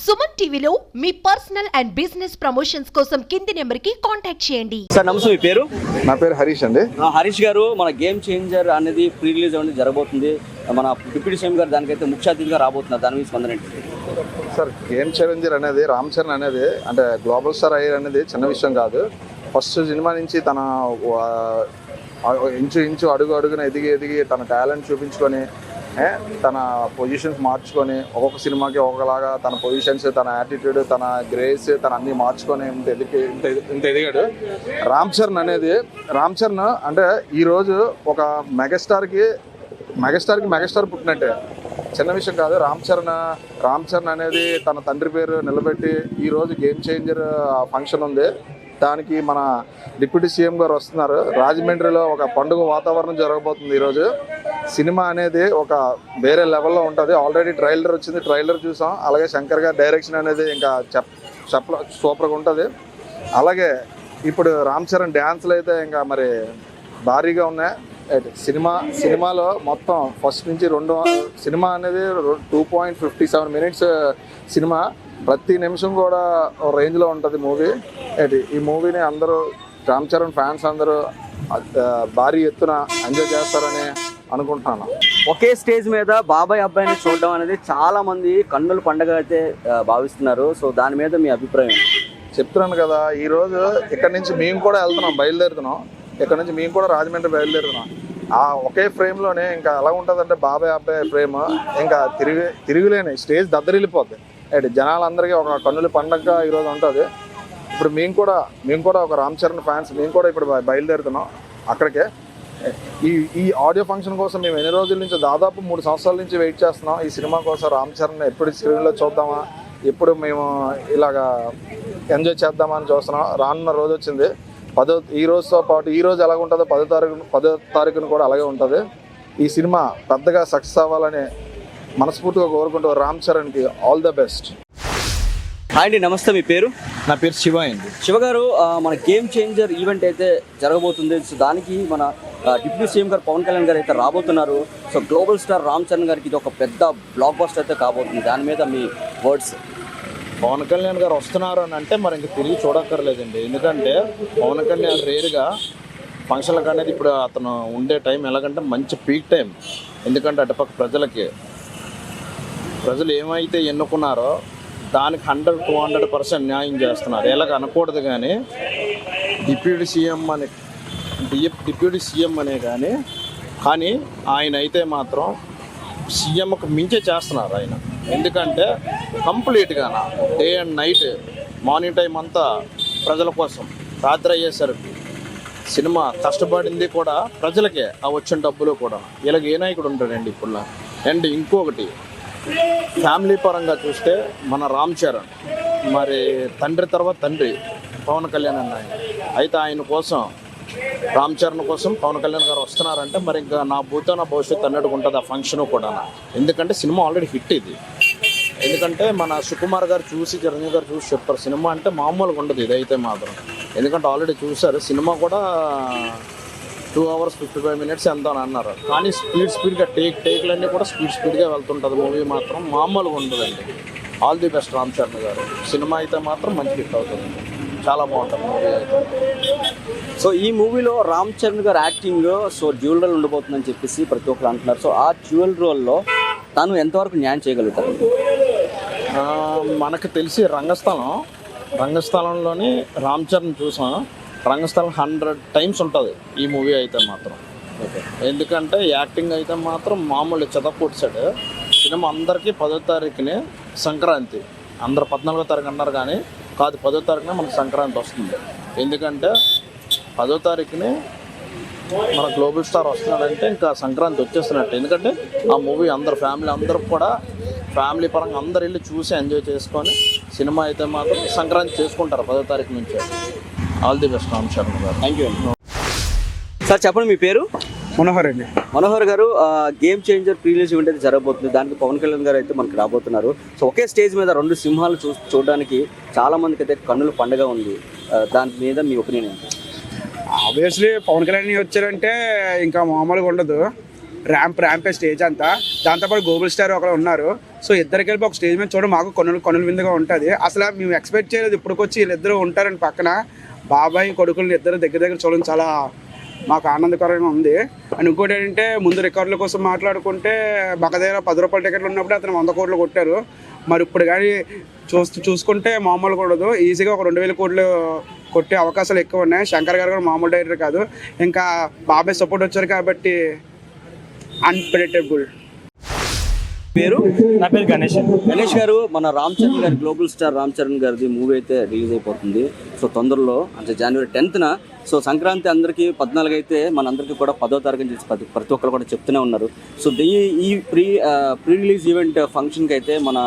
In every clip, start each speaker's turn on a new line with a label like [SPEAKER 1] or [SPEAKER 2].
[SPEAKER 1] సుమన్ టీవీలో మీ personal and business promotions కోసం కింది నెంబర్కి కాంటాక్ట్ చేయండి.
[SPEAKER 2] సార్ నమస్తే, మీ పేరు?
[SPEAKER 3] నా పేరు హరీష్ అండి.
[SPEAKER 2] హరీష్ గారు, మన గేమ్ చేంజర్ అనేది ప్రీ రిలీజ్ అనేది జరగబోతుంది. మన డిప్యూటీ సీఎం గారు దానికైతే ముఖ్య అతిథిగా రాబోతున్నారు. దాని మీద స్పందన ఏంటి?
[SPEAKER 3] సార్, గేమ్ చేంజర్ అనేది రామ్ చరణ్ అనేది అంటే గ్లోబల్ స్టార్ అయ్యారు అనేది చిన్న విషయం కాదు. ఫస్ట్ సినిమా నుంచి తన ఇంచు అడుగు అడుగున ఎదిగి తన టాలెంట్ చూపించుకొని తన పొజిషన్స్ మార్చుకొని ఒక్కొక్క సినిమాకి ఒకలాగా తన పొజిషన్స్, తన యాటిట్యూడ్, తన గ్రేస్, తన అన్నీ మార్చుకొని ఇంత ఎదిగాడు. రామ్ చరణ్ అంటే ఈరోజు ఒక మెగాస్టార్కి మెగాస్టార్ పుట్టినట్టే, చిన్న విషయం కాదు. రామ్ చరణ్ అనేది తన తండ్రి పేరు నిలబెట్టి ఈరోజు గేమ్ చేంజర్ ఫంక్షన్ ఉంది. దానికి మన డిప్యూటీ సీఎం గారు వస్తున్నారు. రాజమండ్రిలో ఒక పండుగ వాతావరణం జరగబోతుంది. ఈరోజు సినిమా అనేది ఒక వేరే లెవెల్లో ఉంటుంది. ఆల్రెడీ ట్రైలర్ వచ్చింది, ట్రైలర్ చూసాం. అలాగే శంకర్ గారి డైరెక్షన్ అనేది ఇంకా సూపర్గా ఉంటుంది. అలాగే ఇప్పుడు రామ్ చరణ్ డ్యాన్స్లు అయితే ఇంకా మరి భారీగా ఉన్నాయి. సినిమాలో మొత్తం ఫస్ట్ నుంచి సినిమా అనేది 2.57 మినిట్స్ సినిమా. ప్రతి నిమిషం కూడా రేంజ్లో ఉంటుంది మూవీ. ఈ మూవీని అందరూ రామ్ చరణ్ ఫ్యాన్స్ అందరూ భారీ ఎత్తున ఎంజాయ్ చేస్తారని అనుకుంటున్నాను.
[SPEAKER 2] ఒకే స్టేజ్ మీద బాబాయ్ అబ్బాయిని చూడడం అనేది చాలా మంది కన్నుల పండుగ అయితే భావిస్తున్నారు. సో దాని మీద మీ అభిప్రాయం?
[SPEAKER 3] చెప్తున్నాను కదా, ఈరోజు ఇక్కడ నుంచి మేము కూడా బయలుదేరుతున్నాం. ఇక్కడ నుంచి మేము కూడా రాజమండ్రి బయలుదేరుతున్నాం. ఆ ఒకే ఫ్రేమ్లోనే ఇంకా ఎలా ఉంటుందంటే బాబాయ్ అబ్బాయి ఫ్రేమ్ ఇంకా తిరుగులేని స్టేజ్ దద్దరిల్లిపోద్ది. జనాలందరికీ ఒక కన్నుల పండగ ఈరోజు ఉంటుంది. ఇప్పుడు మేము కూడా ఒక రామ్ చరణ్ ఫ్యాన్స్, మేము కూడా ఇప్పుడు బయలుదేరుతున్నాం అక్కడికే. ఈ ఆడియో ఫంక్షన్ కోసం మేము ఎన్ని రోజుల నుంచి, దాదాపు 3 సంవత్సరాల నుంచి వెయిట్ చేస్తున్నాం. ఈ సినిమా కోసం రామ్ చరణ్ ఎప్పుడు స్క్రీన్లో చూద్దామా, ఎప్పుడు మేము ఇలాగా ఎంజాయ్ చేద్దామా అని చూస్తున్నాం. రానున్న రోజు వచ్చింది. ఈ రోజుతో పాటు ఈ రోజు ఎలాగ ఉంటుందో 10వ తారీఖున కూడా అలాగే ఉంటుంది. ఈ సినిమా పెద్దగా సక్సెస్ అవ్వాలని మనస్ఫూర్తిగా కోరుకుంటూ రామ్ చరణ్కి ఆల్ ద బెస్ట్.
[SPEAKER 2] హాయ్ అండి, నమస్తే. మీ పేరు?
[SPEAKER 3] నా పేరు శివ అండి.
[SPEAKER 2] శివ గారు, మన గేమ్ చేంజర్ ఈవెంట్ అయితే జరగబోతుంది. సో దానికి మన డిప్యూటీ సీఎం గారు పవన్ కళ్యాణ్ గారు అయితే రాబోతున్నారు. So global star Ram Charan గారికి ఇది ఒక పెద్ద బ్లాక్ బస్టర్ అయితే కాబోతుంది. దాని మీద మీ వర్డ్స్?
[SPEAKER 4] పవన్ కళ్యాణ్ గారు వస్తున్నారు అని అంటే మరి ఇంక తిరిగి చూడక్కర్లేదండి. ఎందుకంటే పవన్ కళ్యాణ్ రేరుగా ఫంక్షన్లకు అనేది ఇప్పుడు అతను ఉండే టైం ఎలాగంటే మంచి పీక్ టైం. ఎందుకంటే అటుపక్క ప్రజలు ఏమైతే ఎన్నుకున్నారో దానికి 100-200% న్యాయం చేస్తున్నారు. ఎలాగ అనకూడదు, కానీ డిప్యూటీ సీఎం అనే కానీ ఆయన అయితే మాత్రం సీఎంకు మించే చేస్తున్నారు ఆయన. ఎందుకంటే కంప్లీట్గా day and night, morning time అంతా ప్రజల కోసం, రాత్రి అయ్యేసరికి సినిమా కష్టపడింది కూడా ప్రజలకే, ఆ వచ్చిన డబ్బులు కూడా. ఇలాగ ఏ నాయకుడు ఉంటాడండి ఇప్పుడు. అండ్ ఇంకొకటి, ఫ్యామిలీ పరంగా చూస్తే మన రామ్ చరణ్ మరి తండ్రి తర్వాత తండ్రి పవన్ కళ్యాణ్ అన్న అయితే ఆయన కోసం, రామ్ చరణ్ కోసం పవన్ కళ్యాణ్ గారు వస్తున్నారంటే మరి ఇంకా నా భవిష్యత్తు అన్నట్టుగా ఉంటుంది ఆ ఫంక్షన్ కూడా. ఎందుకంటే సినిమా ఆల్రెడీ హిట్ ఇది. ఎందుకంటే మన సుకుమార్ గారు చూసి, చిరంజీవి గారు చూసి చెప్పారు, సినిమా అంటే మామూలుగా ఉండదు ఇదైతే మాత్రం. ఎందుకంటే ఆల్రెడీ చూశారు. సినిమా కూడా 2 hours 55 minutes ఎంత అని అన్నారు. కానీ స్పీడ్గా టేక్లన్నీ కూడా స్పీడ్గా వెళ్తుంటుంది. మూవీ మాత్రం మామూలుగా ఉండదండి. All the best Ram Charan గారు. సినిమా అయితే మాత్రం మంచి హిట్ అవుతుంది. చాలా బాగుంటుంది మూవీ అయితే.
[SPEAKER 2] సో ఈ మూవీలో రామ్ చరణ్ గారు యాక్టింగ్ డ్యూయల్ రోల్ ఉండబోతుందని చెప్పేసి ప్రతి ఒక్కరు అంటున్నారు. సో ఆ డ్యూయల్ రోల్లో తను ఎంతవరకు న్యాయం చేయగలుగుతారు?
[SPEAKER 4] మనకు తెలిసి రంగస్థలంలోని రామ్ చరణ్ చూసాం. రంగస్థలం 100 times ఉంటుంది ఈ మూవీ అయితే మాత్రం. ఎందుకంటే యాక్టింగ్ అయితే మాత్రం మామూలు చెదకొట్టాడు. సినిమా అందరికీ 10వ తారీఖునే సంక్రాంతి, అందరు 14వ తారీఖు అన్నారు కానీ కాదు, 10వ తారీఖునే మనకు సంక్రాంతి వస్తుంది. ఎందుకంటే 10వ తారీఖునే మన గ్లోబల్ స్టార్ వస్తున్నాడంటే ఇంకా సంక్రాంతి వచ్చేస్తున్నట్టు. ఎందుకంటే ఆ మూవీ అందరూ కూడా ఫ్యామిలీ పరంగా అందరు వెళ్ళి చూసి ఎంజాయ్ చేసుకొని సినిమా అయితే మాత్రం సంక్రాంతి చేసుకుంటారు 10వ తారీఖు నుంచి. All the best Ram Charan గారు.
[SPEAKER 2] థ్యాంక్ యూ అండి. సార్ చెప్పండి, మీ పేరు?
[SPEAKER 5] మనోహర్ అండి.
[SPEAKER 2] మనోహర్ గారు, game changer pre release event అయితే జరగబోతుంది. దానికి పవన్ కళ్యాణ్ గారు అయితే మనకి రాబోతున్నారు. సో ఒకే స్టేజ్ మీద 2 సింహాలు చూడడానికి చాలా మందికి అయితే కన్నుల పండుగ ఉంది. దాని మీద మీ ఒపీనియన్ ఏంటి?
[SPEAKER 5] ఆబ్వియస్లీ పవన్ కళ్యాణ్ వచ్చారంటే ఇంకా మామూలుగా ఉండదు. ర్యాంపే స్టేజ్ అంతా. దాంతోపాటు గ్లోబల్ స్టార్ ఒకరు ఉన్నారు. సో ఇద్దరు కలిపి ఒక స్టేజ్ మీద చూడడం మాకు కొనుల విందుగా ఉంటుంది. అసలు మేము ఎక్స్పెక్ట్ చేయలేదు ఇప్పటికొచ్చి వీళ్ళిద్దరూ ఉంటారని పక్కన బాబాయ్ కొడుకులు ఇద్దరు దగ్గర చూడడం చాలా మాకు ఆనందకరంగా ఉంది. అండ్ ఇంకోటి ఏంటంటే ముందు రికార్డుల కోసం మాట్లాడుకుంటే మాకు దగ్గర 10 రూపాయల టికెట్లు ఉన్నప్పుడు అతను 100 కోట్లు కొట్టారు. మరి ఇప్పుడు కానీ చూసుకుంటే మామూలు కూడదు, ఈజీగా ఒక 2000 కోట్లు కొట్టే అవకాశాలు ఎక్కువ ఉన్నాయి. శంకర్ గారు కూడా మామూలు డైరెక్టర్ కాదు, ఇంకా బాబాయ్ సపోర్ట్ వచ్చారు కాబట్టి అన్ప్రెడిక్టబుల్.
[SPEAKER 6] నా పేరు
[SPEAKER 2] గణేష్ గారు, మన రామ్ చరణ్ గారి గ్లోబల్ స్టార్ రామ్ చరణ్ గారిది మూవీ అయితే రిలీజ్ అయిపోతుంది. సో తొందరలో అంటే January 10th. సో సంక్రాంతి అందరికీ 14 అయితే మనందరికీ కూడా 10వ తారీఖున చేసి ప్రతి ఒక్కరు కూడా చెప్తూనే ఉన్నారు. సో ఈ ప్రీ రిలీజ్ ఈవెంట్ ఫంక్షన్కి అయితే మన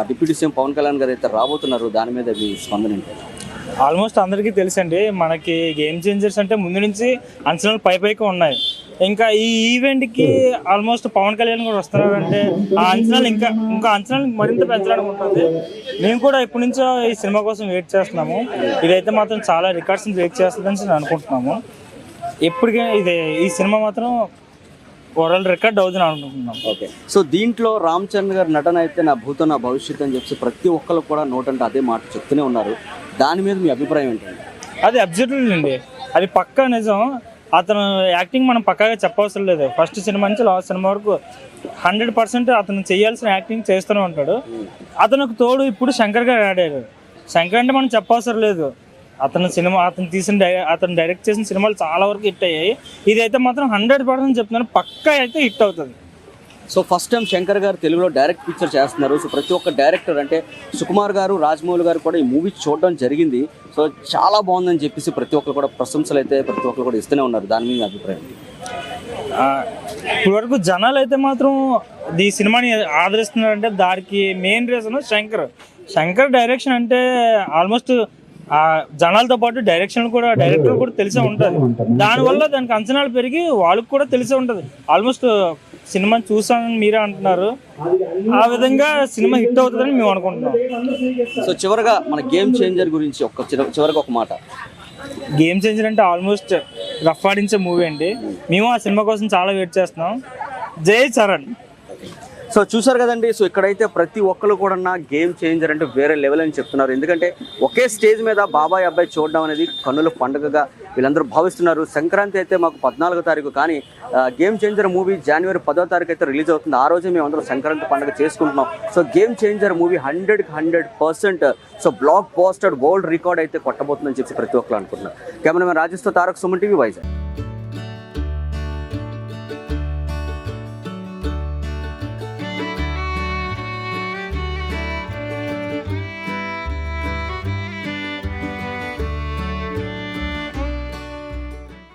[SPEAKER 2] డిప్యూటీ సీఎం పవన్ కళ్యాణ్ గారు అయితే రాబోతున్నారు. దాని మీద మీ స్పందన ఏంటి?
[SPEAKER 6] ఆల్మోస్ట్ అందరికీ తెలుసండి, మనకి గేమ్ చేంజర్స్ అంటే ముందు నుంచి అంచనాలు పైకి ఉన్నాయి. ఇంకా ఈ ఈవెంట్కి ఆల్మోస్ట్ పవన్ కళ్యాణ్ కూడా వస్తున్నారంటే ఆ అంచనాలు ఇంకా అంచనాలు మరింత పెంచడానికి ఉంటుంది. మేము కూడా ఇప్పటి నుంచో ఈ సినిమా కోసం వెయిట్ చేస్తున్నాము. ఇదైతే మాత్రం చాలా రికార్డ్స్ని బ్రేక్ చేస్తుందని నేను అనుకుంటున్నాము. ఎప్పటికీ ఈ సినిమా మాత్రం వరల్డ్ రికార్డ్ అవుతుంది అనుకుంటున్నాం.
[SPEAKER 2] ఓకే, సో దీంట్లో రామ్ చరణ్ గారి నటన అయితే నా భూతో నా భవిష్యత్తు అని చెప్పి ప్రతి ఒక్కరు కూడా నోటంటే అదే మాట చెప్తూనే ఉన్నారు. దాని మీద మీ అభిప్రాయం ఏంటండి?
[SPEAKER 6] అది అబ్జర్వ్ అండి, అది పక్కా నిజం. అతను యాక్టింగ్ మనం పక్కాగా చెప్పవసరం లేదు. ఫస్ట్ సినిమా నుంచి లాస్ట్ సినిమా వరకు 100% అతను చేయాల్సిన యాక్టింగ్ చేస్తూనే ఉంటాడు. అతనికి తోడు ఇప్పుడు శంకర్ గారు ఆడారు. శంకర్ అంటే మనం చెప్పవసరం లేదు, అతను డైరెక్ట్ చేసిన సినిమాలు చాలా వరకు హిట్ అయ్యాయి. ఇదైతే మాత్రం 100% చెప్తున్నాను, పక్కా అయితే హిట్ అవుతుంది.
[SPEAKER 2] సో ఫస్ట్ టైం శంకర్ గారు తెలుగులో డైరెక్ట్ పిక్చర్ చేస్తున్నారు. సో ప్రతి ఒక్క డైరెక్టర్ అంటే సుకుమార్ గారు, రాజమౌళి గారు కూడా ఈ మూవీ చూడడం జరిగింది. సో చాలా బాగుందని చెప్పేసి ప్రతి ఒక్కరు కూడా ప్రశంసలు అయితే ప్రతి ఒక్కరు కూడా ఇస్తూనే ఉన్నారు. దాని మీద అభిప్రాయం?
[SPEAKER 6] ఇప్పటి వరకు జనాలు అయితే మాత్రం ఈ సినిమాని ఆదరిస్తున్నారంటే దానికి మెయిన్ రీజన్ శంకర్ డైరెక్షన్ అంటే ఆల్మోస్ట్ జనాలతో పాటు డైరెక్టర్ కూడా తెలిసే ఉంటుంది. దానివల్ల దానికి అంచనాలు పెరిగి వాళ్ళకి కూడా తెలిసే ఉంటుంది. ఆల్మోస్ట్ సినిమాని చూసానని మీరే అంటున్నారు, ఆ విధంగా సినిమా హిట్ అవుతుందని మేము అనుకుంటున్నాం.
[SPEAKER 2] సో చివరిగా మన గేమ్ చేంజర్ గురించి చివరిగా ఒక మాట.
[SPEAKER 6] గేమ్ చేంజర్ అంటే ఆల్మోస్ట్ రఫ్ ఆడించే మూవీ అండి. మేము ఆ సినిమా కోసం చాలా వెయిట్ చేస్తున్నాం. జై చరణ్.
[SPEAKER 2] సో చూసారు కదండి, సో ఇక్కడైతే ప్రతి ఒక్కరు కూడా గేమ్ చేంజర్ అంటే వేరే లెవెల్ అని చెప్తున్నారు. ఎందుకంటే ఒకే స్టేజ్ మీద బాబాయ్ అబ్బాయి చూడడం అనేది కన్నుల పండుగగా వీళ్ళందరూ భావిస్తున్నారు. సంక్రాంతి అయితే మాకు 14వ తారీఖు, కానీ గేమ్ చేంజర్ మూవీ January 10వ తారీఖు అయితే రిలీజ్ అవుతుంది. ఆ రోజే మేము అందరూ సంక్రాంతి పండుగ చేసుకుంటున్నాం. So game changer movie 100% so blockbuster world record అయితే కొట్టబోతుందని చెప్పి ప్రతి ఒక్కరు అనుకుంటున్నారు. కెమెరామెన్ రాజేష్తో తారక్, సుమన్ టీవీ, వైజాగ్.